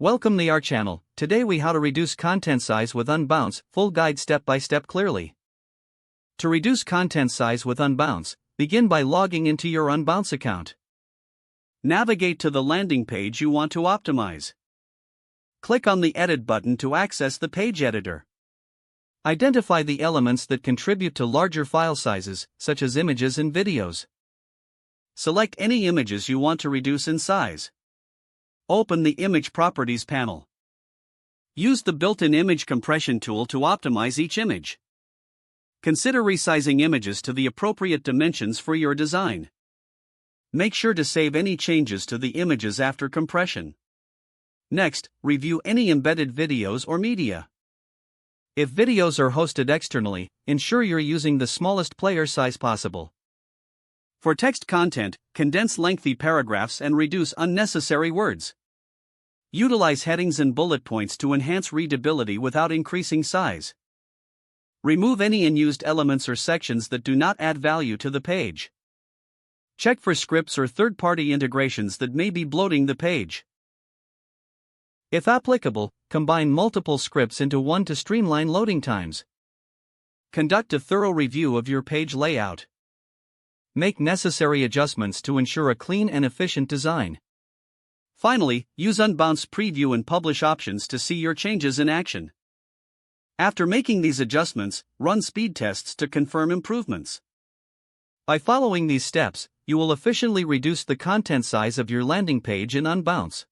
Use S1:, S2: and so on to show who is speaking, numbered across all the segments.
S1: Welcome to our channel. Today we how to reduce content size with Unbounce, full guide step by step clearly. To reduce content size with Unbounce, begin by logging into your Unbounce account. Navigate to the landing page you want to optimize. Click on the Edit button to access the page editor. Identify the elements that contribute to larger file sizes, such as images and videos. Select any images you want to reduce in size. Open the Image Properties panel. Use the built-in image compression tool to optimize each image. Consider resizing images to the appropriate dimensions for your design. Make sure to save any changes to the images after compression. Next, review any embedded videos or media. If videos are hosted externally, ensure you're using the smallest player size possible. For text content, condense lengthy paragraphs and reduce unnecessary words. Utilize headings and bullet points to enhance readability without increasing size. Remove any unused elements or sections that do not add value to the page. Check for scripts or third-party integrations that may be bloating the page. If applicable, combine multiple scripts into one to streamline loading times. Conduct a thorough review of your page layout. Make necessary adjustments to ensure a clean and efficient design. Finally, use Unbounce Preview and Publish options to see your changes in action. After making these adjustments, run speed tests to confirm improvements. By following these steps, you will efficiently reduce the content size of your landing page in Unbounce.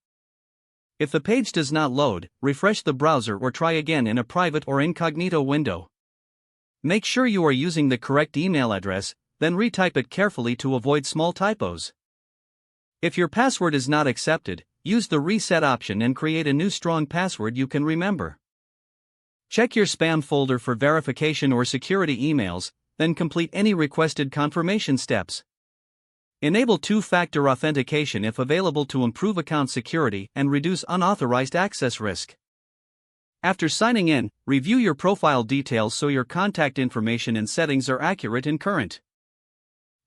S1: If the page does not load, refresh the browser or try again in a private or incognito window. Make sure you are using the correct email address, then retype it carefully to avoid small typos. If your password is not accepted, use the reset option and create a new strong password you can remember. Check your spam folder for verification or security emails, then complete any requested confirmation steps. Enable two-factor authentication if available to improve account security and reduce unauthorized access risk. After signing in, review your profile details so your contact information and settings are accurate and current.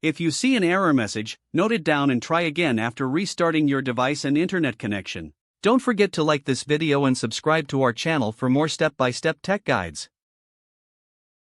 S1: If you see an error message, note it down and try again after restarting your device and internet connection. Don't forget to like this video and subscribe to our channel for more step-by-step tech guides.